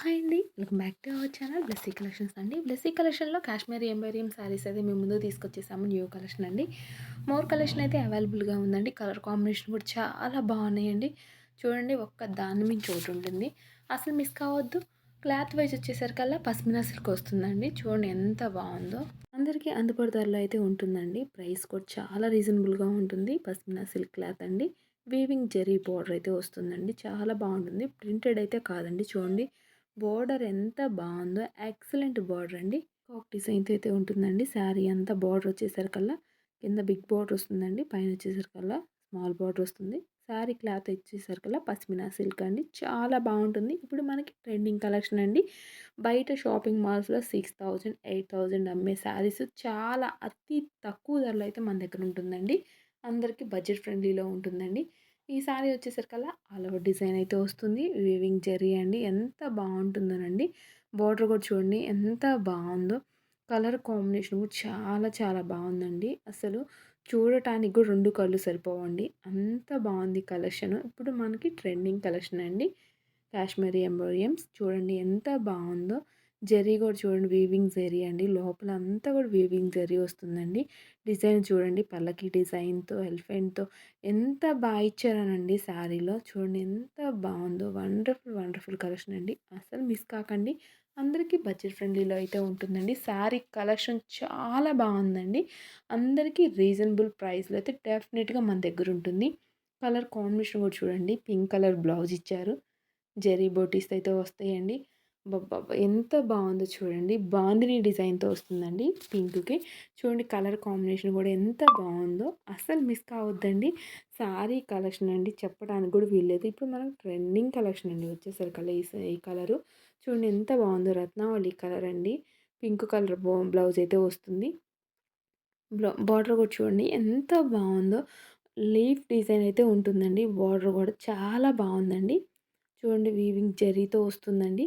Hi అండి. Welcome back to our channel Blessy collections అండి. బ్లెస్సీ కలెక్షన్‌లో కాశ్మీరీ ఎంబోరియం శారీస్ అయితే మేము ముందుకు తీసుకొచ్చేసాము. న్యూ కలెక్షన్ అండి. మోర్ కలెక్షన్ అయితే అవైలబుల్‌గా ఉందండి. కలర్ కాంబినేషన్ కూడా చాలా బాగున్నాయండి. చూడండి ఒక్క దాని మించి ఒకటి ఉంటుంది. అసలు మిస్ కావద్దు. క్లాత్ వైజ్ వచ్చేసరికల్లా పష్మినా సిల్క్ వస్తుందండి. చూడండి ఎంత బాగుందో. అందరికీ అందుబాటు ధరలో అయితే ఉంటుందండి. ప్రైస్ కూడా చాలా రీజనబుల్‌గా ఉంటుంది. పష్మినా సిల్క్ క్లాత్ అండి. వీవింగ్ జెరీ బోర్డర్ అయితే వస్తుందండి. చాలా బాగుంటుంది. ప్రింటెడ్ అయితే కాదండి. చూడండి బోర్డర్ ఎంత బాగుందో. ఎక్సలెంట్ బోర్డర్ అండి. ఒక డిజైన్‌తో అయితే ఉంటుందండి. శారీ అంతా బోర్డర్ వచ్చేసరికల్లా కింద బిగ్ బోర్డర్ వస్తుందండి. పైన వచ్చేసరికల్లా స్మాల్ బోర్డర్ వస్తుంది. శారీ క్లాత్ వచ్చేసరికల్లా పష్మినా సిల్క్ అండి. చాలా బాగుంటుంది. ఇప్పుడు మనకి ట్రెండింగ్ కలెక్షన్ అండి. బయట షాపింగ్ మాల్స్‌లో 6000, 8000 అమ్మే శారీస్ చాలా అతి తక్కువ ధరలో అయితే మన దగ్గర ఉంటుందండి. అందరికీ బడ్జెట్ ఫ్రెండ్లీలో ఉంటుందండి. ఈ సారీ వచ్చేసరికల్లా ఆల్ ఓవర్ డిజైన్ అయితే వస్తుంది. వీవింగ్ జెరీ అండి. ఎంత బాగుంటుందోనండి. బోర్డర్ కూడా చూడండి ఎంత బాగుందో. కలర్ కాంబినేషన్ కూడా చాలా చాలా బాగుందండి. అసలు చూడటానికి కూడా 2 కళ్ళు సరిపోవండి. అంత బాగుంది కలెక్షన్. ఇప్పుడు మనకి ట్రెండింగ్ కలెక్షన్ అండి. కాశ్మీరీ ఎంబోరియంస్ చూడండి ఎంత బాగుందో. జరీ కూడా చూడండి వీవింగ్ జరీ అండి. లోపల అంతా కూడా వీవింగ్ జరీ వస్తుందండి. డిజైన్ చూడండి పల్లకి డిజైన్‌తో, ఎలిఫెంట్‌తో ఎంత బాగా ఇచ్చారనండి శారీలో. చూడండి ఎంత బాగుందో. వండర్‌ఫుల్, వండర్‌ఫుల్ కలెక్షన్ అండి. అస్సలు మిస్ కాకండి. అందరికీ బడ్జెట్ ఫ్రెండ్లీలో అయితే ఉంటుందండి. శారీ కలెక్షన్ చాలా బాగుందండి. అందరికీ రీజనబుల్ ప్రైస్‌లో అయితే డెఫినిట్‌గా మన దగ్గర ఉంటుంది. కలర్ కాంబినేషన్ కూడా చూడండి. పింక్ కలర్ బ్లౌజ్ ఇచ్చారు. జెరీ బూటీస్ అయితే వస్తాయండి. అబ్బబ్బబ్బా! ఎంత బాగుందో చూడండి. బాందిని డిజైన్‌తో వస్తుందండి పింక్‌కి. చూడండి కలర్ కాంబినేషన్ కూడా ఎంత బాగుందో. అస్సలు మిస్ కావద్దండి. శారీ కలెక్షన్ అండి చెప్పడానికి కూడా వీల్లేదు. ఇప్పుడు మనకు ట్రెండింగ్ కలెక్షన్ అండి వచ్చేసరికల్లా ఈ కలరు. చూడండి ఎంత బాగుందో. రత్నావళి కలర్ అండి. పింక్ కలర్ బ్లౌజ్ అయితే వస్తుంది. బార్డర్ కూడా చూడండి ఎంత బాగుందో. లీఫ్ డిజైన్ అయితే ఉంటుందండి. బార్డర్ కూడా చాలా బాగుందండి. చూడండి వీవింగ్ జరీతో వస్తుందండి.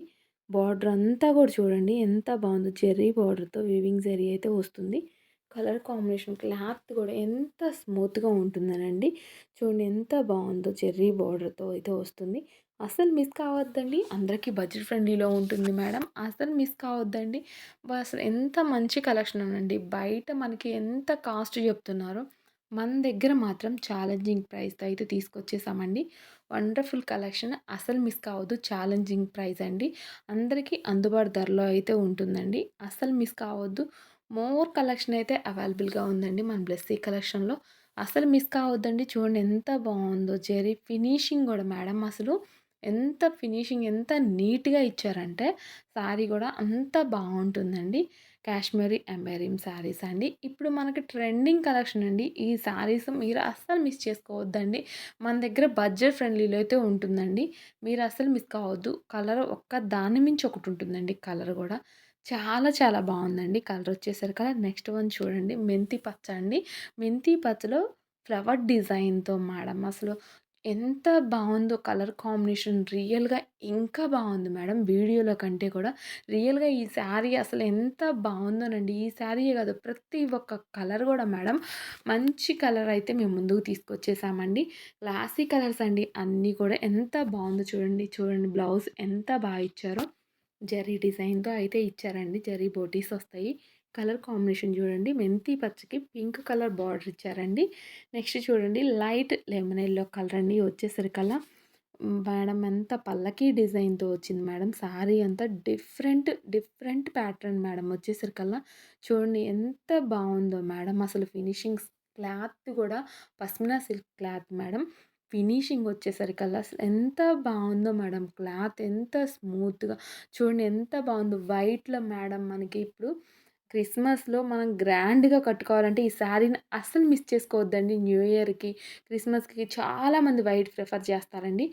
బార్డర్ అంతా కూడా చూడండి ఎంత బాగుందో. జరీ బార్డర్‌తో వీవింగ్ జరీ అయితే వస్తుంది. కలర్ కాంబినేషన్ క్లాత్ కూడా ఎంత స్మూత్‌గా ఉంటుందోనండి. చూడండి ఎంత బాగుందో. జెర్రీ బార్డర్‌తో అయితే వస్తుంది. అస్సలు మిస్ కావద్దండి. అందరికీ బడ్జెట్ ఫ్రెండ్లీలో ఉంటుంది మేడం. అస్సలు మిస్ కావద్దండి. అసలు ఎంత మంచి కలెక్షన్ అనండి. బయట మనకి ఎంత కాస్ట్ చెప్తున్నారో మన దగ్గర మాత్రం ఛాలెంజింగ్ ప్రైస్‌తో అయితే తీసుకొచ్చేసామండి. వండర్‌ఫుల్ కలెక్షన్ అసలు మిస్ కావద్దు. ఛాలెంజింగ్ ప్రైస్ అండి. అందరికీ అందుబాటు ధరలో అయితే ఉంటుందండి. అస్సలు మిస్ కావద్దు. మోర్ కలెక్షన్ అయితే అవైలబుల్‌గా ఉందండి మన బ్లెస్సీ కలెక్షన్‌లో. అసలు మిస్ కావద్దండి. చూడండి ఎంత బాగుందో. జెరీ ఫినిషింగ్ కూడా మేడం అసలు ఎంత ఫినిషింగ్ ఎంత నీట్‌గా ఇచ్చారంటే శారీ కూడా అంత బాగుంటుందండి. కాశ్మీరీ ఎంబోరియం శారీస్ అండి. ఇప్పుడు మనకి ట్రెండింగ్ కలెక్షన్ అండి. ఈ శారీస్ మీరు అస్సలు మిస్ చేసుకోవద్దండి. మన దగ్గర బడ్జెట్ ఫ్రెండ్లీలో అయితే ఉంటుందండి. మీరు అస్సలు మిస్ కావద్దు. కలర్ ఒక్క దాని మించి ఒకటి ఉంటుందండి కలర్ గూడా. చాలా చాలా బావుందండి. కలర్ వచ్చేసరికల్లా నెక్స్ట్ వన్ చూడండి మెంతి పచ్చ అండి. మెంతి పచ్చలో ఫ్లవర్ డిజైన్‌తో మేడం అసలు ఎంత బావుందో కలర్ కాంబినేషన్ రియల్‌గా ఇంకా బావుంది మేడం వీడియోలో కంటే కూడా. రియల్‌గా ఈ శారీ అసలు ఎంత బావుందోనండి. ఈ శారీయే కాదు ప్రతి ఒక్క కలర్ గూడా మేడం మంచి కలర్ అయితే మేము ముందుకు తీసుకొచ్చేసామండి. క్లాసీ కలర్స్ అండి అన్నీ కూడా. ఎంత బావుందో చూడండి. చూడండి బ్లౌజ్ ఎంత బాగా ఇచ్చారో. జరీ డిజైన్‌తో అయితే ఇచ్చారండి. జరీ బూటీస్ వస్తాయి. కలర్ కాంబినేషన్ చూడండి. మెంతి పచ్చకి పింక్ కలర్ బార్డర్ ఇచ్చారండి. నెక్స్ట్ చూడండి లైట్ లెమన్ యెల్లో కలర్ అండి. వచ్చేసరికల్లా మేడం ఎంత పల్లకి డిజైన్‌తో వచ్చింది మేడం. శారీ అంతా డిఫరెంట్, డిఫరెంట్ ప్యాటర్న్ మేడం వచ్చేసరికల్లా. చూడండి ఎంత బావుందో మేడం. అసలు ఫినిషింగ్స్ క్లాత్ కూడా pashmina silk cloth madam. Finishing వచ్చేసరికల్లా అసలు ఎంత బావుందో మేడం. క్లాత్ ఎంత స్మూత్‌గా చూడండి ఎంత బావుందో. వైట్‌లో మేడం మనకి ఇప్పుడు క్రిస్మస్‌లో మనం గ్రాండ్‌గా కట్టుకోవాలంటే ఈ శారీని అస్సలు మిస్ చేసుకోవద్దండి. న్యూ ఇయర్‌కి, క్రిస్మస్‌కి చాలామంది వైట్ ప్రిఫర్ చేస్తారండి.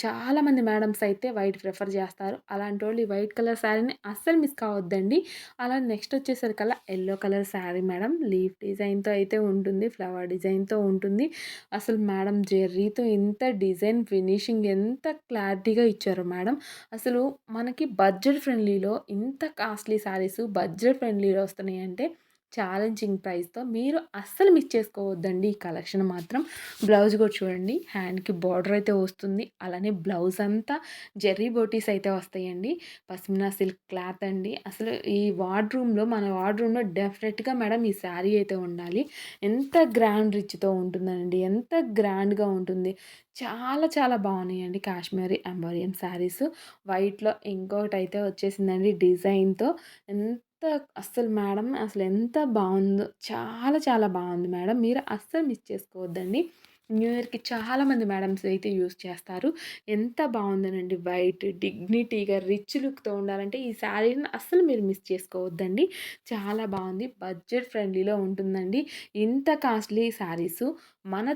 చాలామంది మేడమ్స్ అయితే వైట్ ప్రిఫర్ చేస్తారు. అలాంటోళ్ళు ఈ వైట్ కలర్ శారీని అస్సలు మిస్ కావద్దండి. అలా నెక్స్ట్ వచ్చేసరికల్లా yellow colour sari madam. Leaf డిజైన్‌తో అయితే ఉంటుంది. ఫ్లవర్ డిజైన్‌తో ఉంటుంది. అసలు మేడం జెర్రీతో ఇంత డిజైన్ ఫినిషింగ్ ఎంత క్లారిటీగా ఇచ్చారో మేడం. అసలు మనకి బడ్జెట్ ఫ్రెండ్లీలో ఇంత కాస్ట్లీ శారీస్ బడ్జెట్ ఫ్రెండ్లీలో వస్తున్నాయంటే ఛాలెంజింగ్ ప్రైస్‌తో మీరు అస్సలు మిస్ చేసుకోవద్దండి ఈ కలెక్షన్ మాత్రం. బ్లౌజ్ కూడా చూడండి హ్యాండ్‌కి బార్డర్ అయితే వస్తుంది. అలానే బ్లౌజ్ అంతా జెర్రీ బూటీస్ అయితే వస్తాయండి. పష్మినా సిల్క్ క్లాత్ అండి. అసలు ఈ మన వార్డ్‌రూమ్‌లో డెఫినెట్‌గా మేడం ఈ శారీ అయితే ఉండాలి. ఎంత గ్రాండ్ రిచ్‌తో ఉంటుందనండి. ఎంత గ్రాండ్‌గా ఉంటుంది. చాలా చాలా బాగున్నాయండి కాశ్మీరీ ఎంబోరియం శారీస్. వైట్‌లో ఇంకోటైతే వచ్చేసిందండి డిజైన్‌తో. ఎంత అస్సలు మేడం అసలెంత బావుందో. చాలా చాలా బావుంది మేడం. మీరు అస్సలు మిస్ చేసుకోవద్దండి. న్యూ ఇయర్‌కి చాలామంది మేడమ్స్ అయితే యూజ్ చేస్తారు. ఎంత బావుందోనండి వైట్ డిగ్నిటీగా రిచ్ లుక్‌తో ఉండాలంటే ఈ శారీని అస్సలు మీరు మిస్ చేసుకోవద్దండి. చాలా బావుంది. బడ్జెట్ ఫ్రెండ్లీలో ఉంటుందండి. ఇంత కాస్ట్‌లీ శారీసు మన